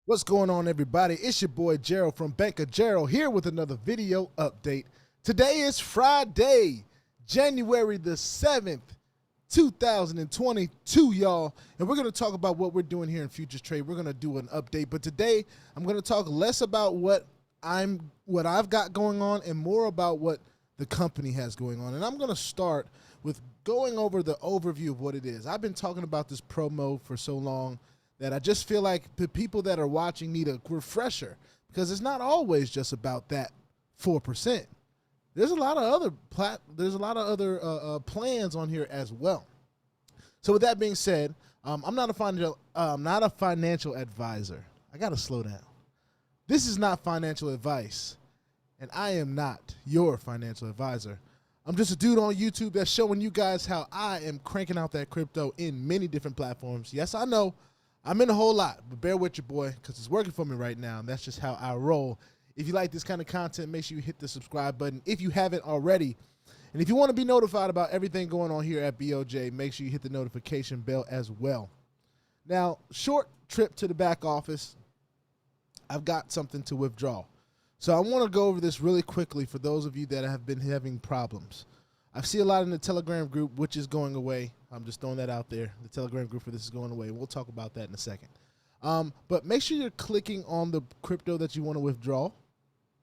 What's going on, everybody? It's your boy Gerald from Bank of Gerald here with another video update. Today is Friday, January the 7th, 2022, y'all. And we're going to talk about what we're doing here in Futurestrade. We're going to do an update, but today I'm going to talk less about what I've got going on and more about what the company has going on. And I'm going to start with going over the overview of what it is. I've been talking about this promo for so long that I just feel like the people that are watching need a refresher, because it's not always just about that 4%. There's a lot of other plans on here as well. So with that being said, I'm not a financial advisor. I gotta slow down. This is not financial advice, and I am not your financial advisor. I'm just a dude on YouTube that's showing you guys how I am cranking out that crypto in many different platforms. Yes, I know I'm in a whole lot, but bear with your boy because it's working for me right now, and that's just how I roll. If you like this kind of content, make sure you hit the subscribe button if you haven't already. And if you want to be notified about everything going on here at BOJ, make sure you hit the notification bell as well. Now, short trip to the back office. I've got something to withdraw. So I want to go over this really quickly for those of you that have been having problems. I see a lot in the Telegram group, which is going away. I'm just throwing that out there. The Telegram group for this is going away. We'll talk about that in a second. But make sure you're clicking on the crypto that you want to withdraw.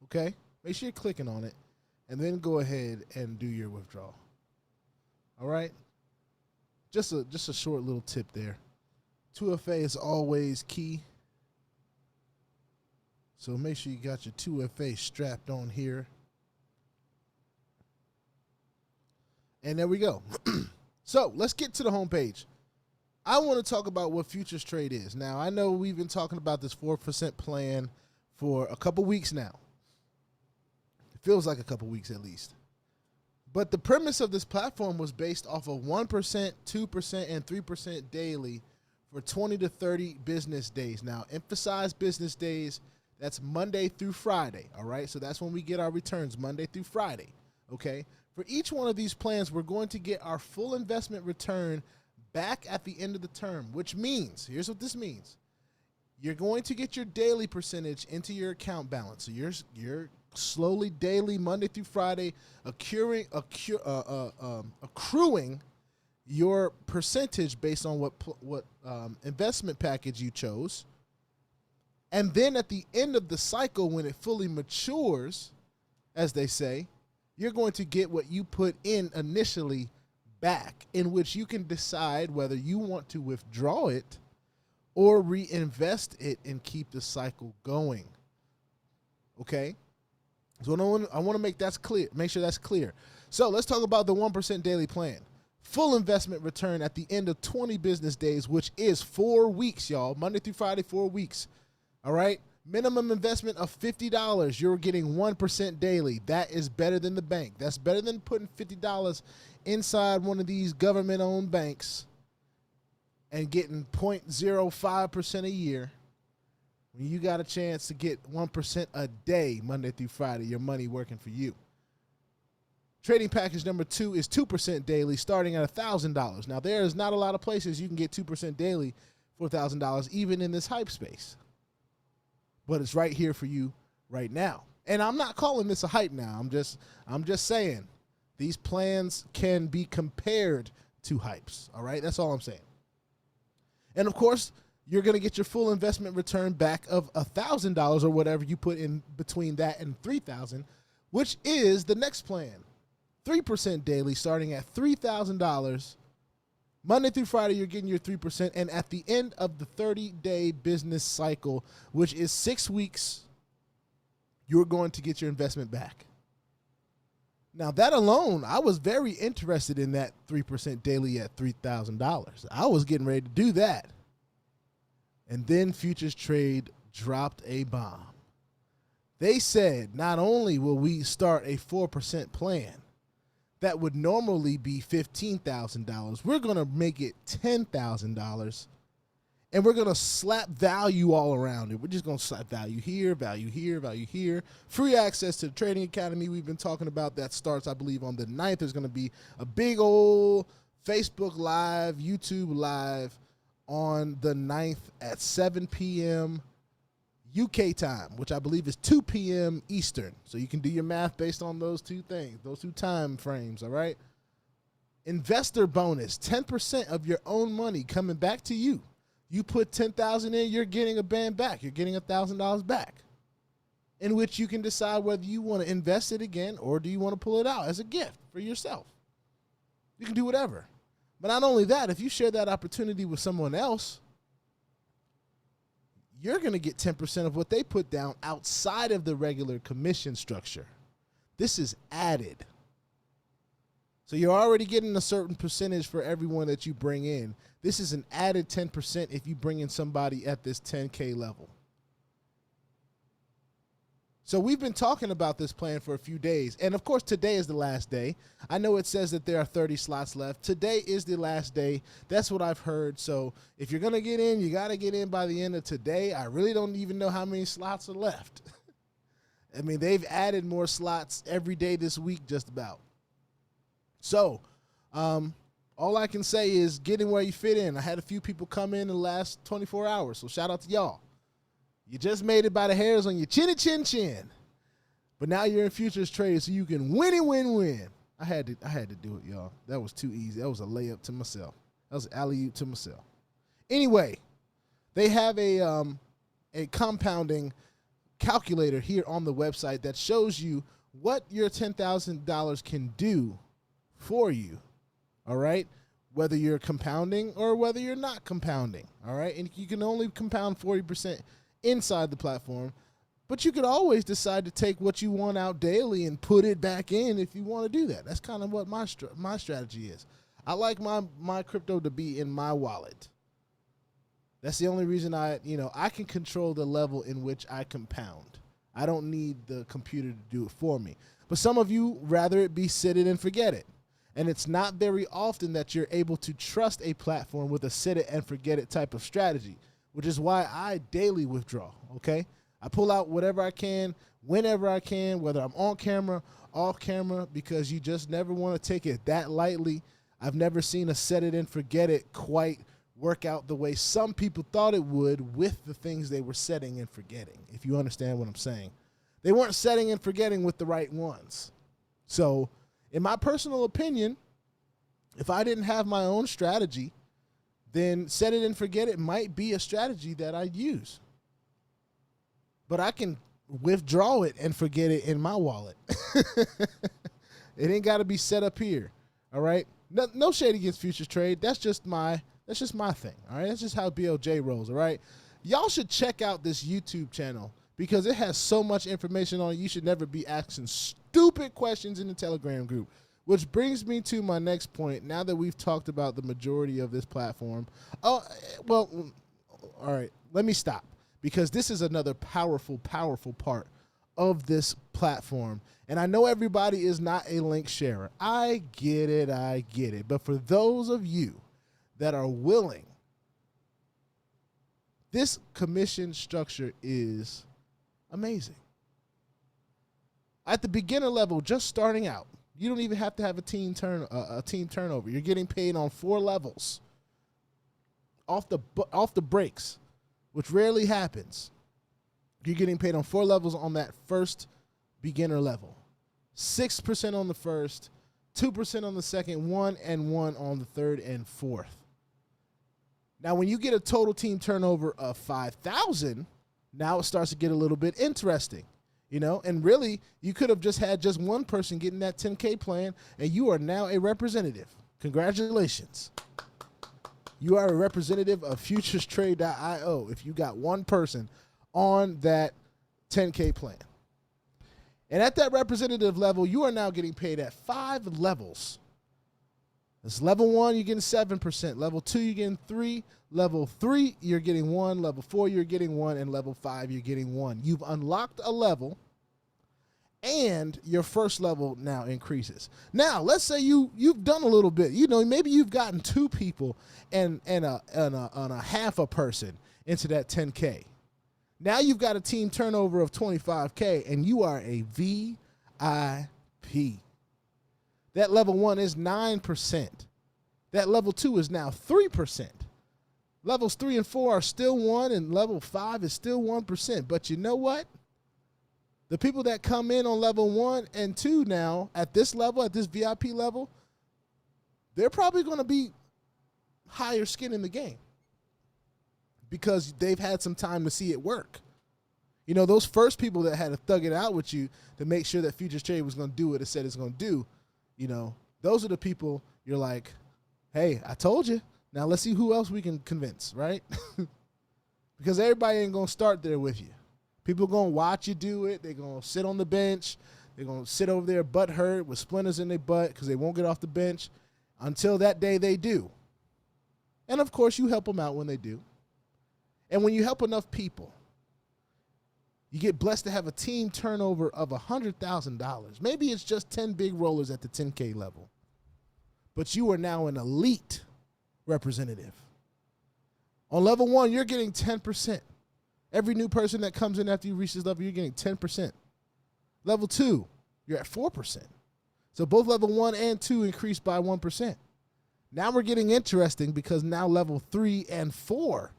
Okay? Make sure you're clicking on it. And then go ahead and do your withdrawal. All right? Just a short little tip there. 2FA is always key. So make sure you got your 2FA strapped on here. And there we go. So let's get to the homepage. I want to talk about what Futurestrade is. Now, I know we've been talking about this 4% plan for a couple weeks now. It feels like a couple weeks at least. But the premise of this platform was based off of 1%, 2%, and 3% daily for 20 to 30 business days. Now, emphasize business days. That's Monday through Friday, all right? So that's when we get our returns, Monday through Friday, okay? For each one of these plans, we're going to get our full investment return back at the end of the term, which means, here's what this means. You're going to get your daily percentage into your account balance. So you're slowly, daily, Monday through Friday, accruing your percentage based on what investment package you chose. And then at the end of the cycle, when it fully matures, as they say, you're going to get what you put in initially back, in which you can decide whether you want to withdraw it or reinvest it and keep the cycle going. Okay? So I want to make that clear. Make sure that's clear. So let's talk about the 1% daily plan. Full investment return at the end of 20 business days, which is 4 weeks, y'all. Monday through Friday, 4 weeks. All right? Minimum investment of $50. You're getting 1% daily. That is better than the bank. That's better than putting $50 inside one of these government-owned banks and getting 0.05% a year. When you got a chance to get 1% a day, Monday through Friday, your money working for you. Trading package number 2 is 2% daily, starting at $1,000. Now, there is not a lot of places you can get 2% daily for $1,000, even in this hype space. But it's right here for you right now. And I'm not calling this a hype now. I'm just saying these plans can be compared to hypes. All right? That's all I'm saying. And of course, you're going to get your full investment return back of $1,000 or whatever you put in between that and $3,000, which is the next plan. 3% daily, starting at $3,000. Monday through Friday, you're getting your 3%, and at the end of the 30-day business cycle, which is 6 weeks, you're going to get your investment back. Now, that alone, I was very interested in that 3% daily at $3,000. I was getting ready to do that. And then Futurestrade dropped a bomb. They said, not only will we start a 4% plan, that would normally be $15,000. We're going to make it $10,000, and we're going to slap value all around it. We're just going to slap value here, value here, value here. Free access to the Trading Academy we've been talking about. That starts, I believe, on the 9th. There's going to be a big old Facebook Live, YouTube Live on the 9th at 7 p.m. UK time, which I believe is 2 p.m. Eastern. So you can do your math based on those two things, those two time frames, all right? Investor bonus, 10% of your own money coming back to you. You put $10,000 in, you're getting a band back. You're getting $1,000 back, in which you can decide whether you want to invest it again or do you want to pull it out as a gift for yourself. You can do whatever. But not only that, if you share that opportunity with someone else, you're going to get 10% of what they put down outside of the regular commission structure. This is added. So you're already getting a certain percentage for everyone that you bring in. This is an added 10% if you bring in somebody at this 10K level. So we've been talking about this plan for a few days. And of course, today is the last day. I know it says that there are 30 slots left. Today is the last day. That's what I've heard. So if you're going to get in, you got to get in by the end of today. I really don't even know how many slots are left. I mean, they've added more slots every day this week, just about. So all I can say is get in where you fit in. I had a few people come in the last 24 hours. So shout out to y'all. You just made it by the hairs on your chinny chin chin. But now you're in Futurestrade, so you can win. I had to do it, y'all. That was too easy. That was a layup to myself. That was an alley-oop to myself. Anyway, they have a compounding calculator here on the website that shows you what your $10,000 can do for you. All right? Whether you're compounding or whether you're not compounding. All right? And you can only compound 40% inside the platform, but you could always decide to take what you want out daily and put it back in if you want to do that. That's kind of what my strategy is. I like my crypto to be in my wallet. That's the only reason I can control the level in which I compound. I don't need the computer to do it for me. But some of you rather it be set it and forget it. And it's not very often that you're able to trust a platform with a set it and forget it type of strategy, which is why I daily withdraw, okay? I pull out whatever I can, whenever I can, whether I'm on camera, off camera, because you just never want to take it that lightly. I've never seen a set it and forget it quite work out the way some people thought it would with the things they were setting and forgetting, if you understand what I'm saying. They weren't setting and forgetting with the right ones. So, in my personal opinion, if I didn't have my own strategy, then set it and forget it might be a strategy that I use. But I can withdraw it and forget it in my wallet. It ain't got to be set up here. All right? No shade against Futurestrade. That's just my thing. All right? That's just how BLJ rolls. All right? Y'all should check out this YouTube channel because it has so much information on it. You should never be asking stupid questions in the Telegram group. Which brings me to my next point. Now that we've talked about the majority of this platform. Oh, well, all right. Let me stop. Because this is another powerful, powerful part of this platform. And I know everybody is not a link sharer. I get it. But for those of you that are willing, this commission structure is amazing. At the beginner level, just starting out, you don't even have to have a team turnover. You're getting paid on 4 levels off the breaks, which rarely happens. You're getting paid on 4 levels on that first beginner level. 6% on the first, 2% on the second, 1 and 1 on the third and fourth. Now, when you get a total team turnover of 5,000, now it starts to get a little bit interesting. And really, you could have just had just one person getting that 10K plan, and you are now a representative. Congratulations. You are a representative of Futurestrade.io if you got one person on that 10K plan. And at that representative level, you are now getting paid at 5 levels. That's level 1, you're getting 7%. Level 2, you're getting 3. Level 3, you're getting 1. Level 4, you're getting 1. And level 5, you're getting 1. You've unlocked a level, and your first level now increases. Now, let's say you've done a little bit. Maybe you've gotten 2 people and a half a person into that 10K. Now you've got a team turnover of 25K, and you are a VIP. That level 1 is 9%. That level 2 is now 3%. Levels 3 and 4 are still 1, and level 5 is still 1%. But you know what? The people that come in on level 1 and 2 now, at this level, at this VIP level, they're probably going to be higher skin in the game because they've had some time to see it work. You know, those first people that had to thug it out with you to make sure that Futurestrade was going to do what it said it's going to do, you know, those are the people you're like, hey, I told you. Now let's see who else we can convince, right? Because everybody ain't going to start there with you. People are going to watch you do it. They're going to sit on the bench. They're going to sit over there butt hurt with splinters in their butt because they won't get off the bench until that day they do. And, of course, you help them out when they do. And when you help enough people, you get blessed to have a team turnover of $100,000. Maybe it's just 10 big rollers at the 10K level. But you are now an elite representative. On level 1, you're getting 10%. Every new person that comes in after you reach this level, you're getting 10%. Level 2, you're at 4%. So both level 1 and 2 increased by 1%. Now we're getting interesting because now level 3 and 4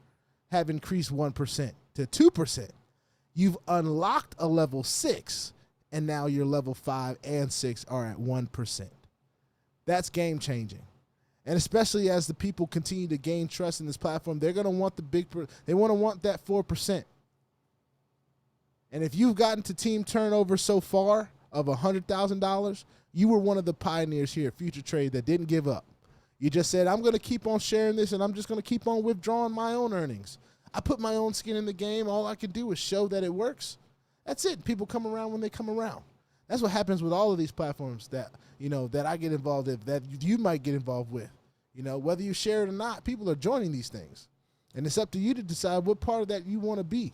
have increased 1% to 2%. You've unlocked a level 6, and now your level 5 and 6 are at 1%. That's game changing. And especially as the people continue to gain trust in this platform, they're going to want they want that 4%. And if you've gotten to team turnover so far of $100,000, you were one of the pioneers here at Futurestrade that didn't give up. You just said, I'm going to keep on sharing this, and I'm just going to keep on withdrawing my own earnings. I put my own skin in the game. All I can do is show that it works. That's it. People come around when they come around. That's what happens with all of these platforms that, you know, that I get involved in, that you might get involved with. You know, whether you share it or not, people are joining these things. And it's up to you to decide what part of that you want to be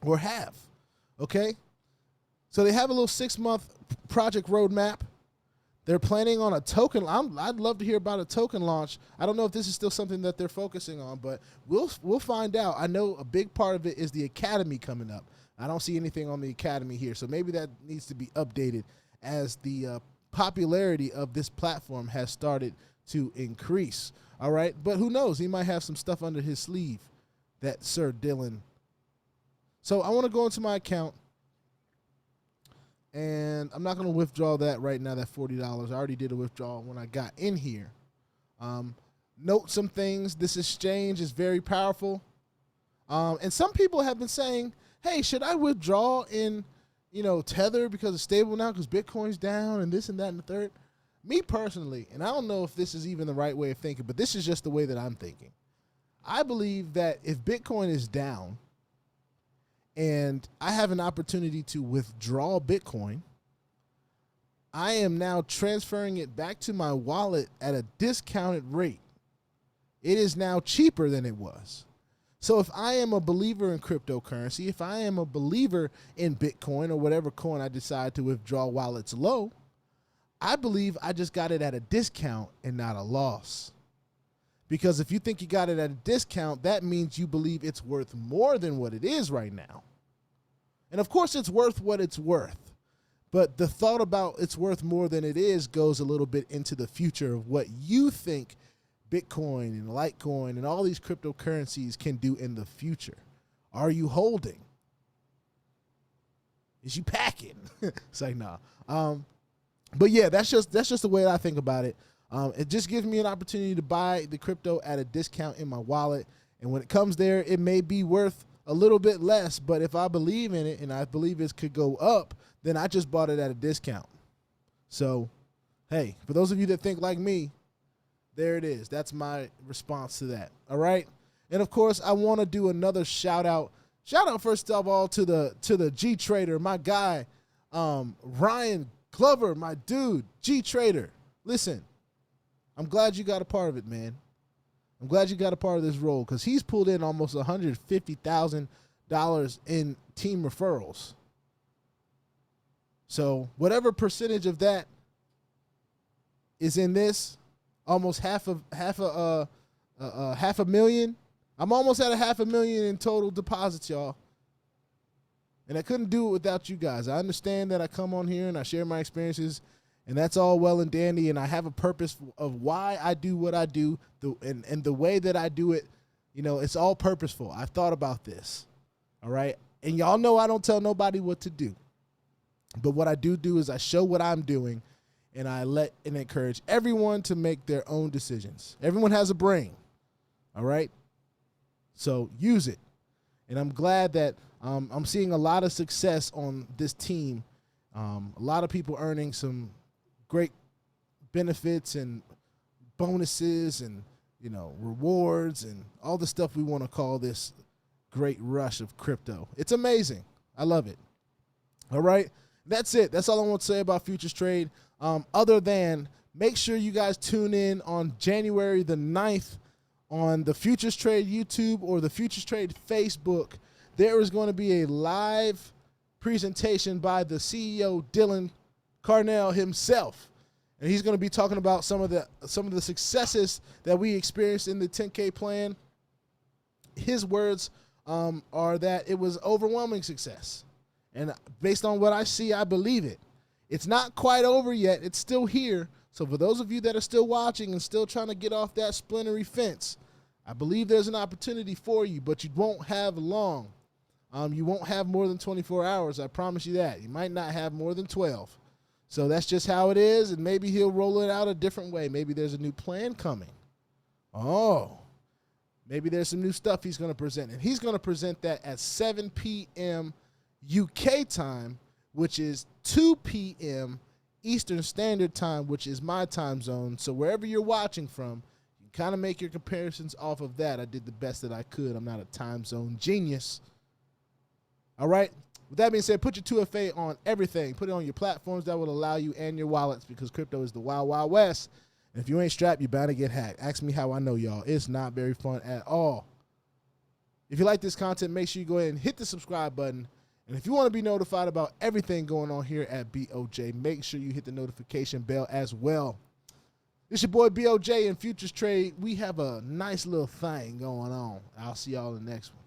or have. Okay? So they have a little 6-month project roadmap. They're planning on a token. I'd love to hear about a token launch. I don't know if this is still something that they're focusing on, but we'll find out. I know a big part of it is the academy coming up. I don't see anything on the academy here, so maybe that needs to be updated as the popularity of this platform has started to increase. All right, but who knows? He might have some stuff under his sleeve, that Sir Dylan. So I want to go into my account. And I'm not going to withdraw that right now, that $40. I already did a withdrawal when I got in here. Note some things. This exchange is very powerful. And some people have been saying, hey, should I withdraw in, you know, Tether because it's stable now because Bitcoin's down and this and that and the third? Me personally, and I don't know if this is even the right way of thinking, but this is just the way that I'm thinking. I believe that if Bitcoin is down, and I have an opportunity to withdraw Bitcoin, I am now transferring it back to my wallet at a discounted rate. It is now cheaper than it was. So if I am a believer in cryptocurrency, if I am a believer in Bitcoin or whatever coin I decide to withdraw while it's low, I believe I just got it at a discount and not a loss. Because if you think you got it at a discount, that means you believe it's worth more than what it is right now. And of course it's worth what it's worth. But the thought about it's worth more than it is goes a little bit into the future of what you think Bitcoin and Litecoin and all these cryptocurrencies can do in the future. Are you holding? Is you packing? It's like, nah. But yeah, that's just the way I think about it. It just gives me an opportunity to buy the crypto at a discount in my wallet. And when it comes there, it may be worth a little bit less. But if I believe in it and I believe it could go up, then I just bought it at a discount. So, hey, for those of you that think like me, there it is. That's my response to that. All right. And of course, I want to do another shout out. Shout out first of all to the G Trader, my guy, Ryan Glover, my dude, G Trader. Listen. I'm glad you got a part of it, man. I'm glad you got a part of this role because he's pulled in almost $150,000 in team referrals. So whatever percentage of that is in this, almost half a million. I'm almost at $500,000 in total deposits, y'all. And I couldn't do it without you guys. I understand that I come on here and I share my experiences. And that's all well and dandy, and I have a purpose of why I do what I do, and the way that I do it You know, it's all purposeful. I've thought about this. All right. And y'all know I don't tell nobody what to do. But what I do is I show what I'm doing, and I let and encourage everyone to make their own decisions. Everyone has a brain. All right. So use it. And I'm glad that I'm seeing a lot of success on this team. A lot of people earning some great benefits and bonuses and, you know, rewards and all the stuff we want to call this great rush of crypto. It's amazing. I love it. All right. That's it. That's all I want to say about Futurestrade. Other than make sure you guys tune in on January the 9th on the Futurestrade YouTube or the Futurestrade Facebook. There is going to be a live presentation by the CEO, Dylan Carnell himself. And he's going to be talking about some of the successes that we experienced in the 10K plan. His words are that it was overwhelming success. And based on what I see, I believe it. It's not quite over yet. It's still here. So for those of you that are still watching and still trying to get off that splintery fence, I believe there's an opportunity for you, but you won't have long. You won't have more than 24 hours. I promise you that. You might not have more than 12. So that's just how it is, and maybe he'll roll it out a different way. Maybe there's a new plan coming. Oh, maybe there's some new stuff he's going to present, and he's going to present that at 7 p.m. UK time, which is 2 p.m. Eastern Standard Time, which is my time zone. So wherever you're watching from, you kind of make your comparisons off of that. I did the best that I could. I'm not a time zone genius. All right. With that being said, put your 2FA on everything. Put it on your platforms that will allow you and your wallets, because crypto is the wild, wild west. And if you ain't strapped, you're bound to get hacked. Ask me how I know, y'all. It's not very fun at all. If you like this content, make sure you go ahead and hit the subscribe button. And if you want to be notified about everything going on here at BOJ, make sure you hit the notification bell as well. It's your boy BOJ and Futurestrade. We have a nice little thing going on. I'll see y'all in the next one.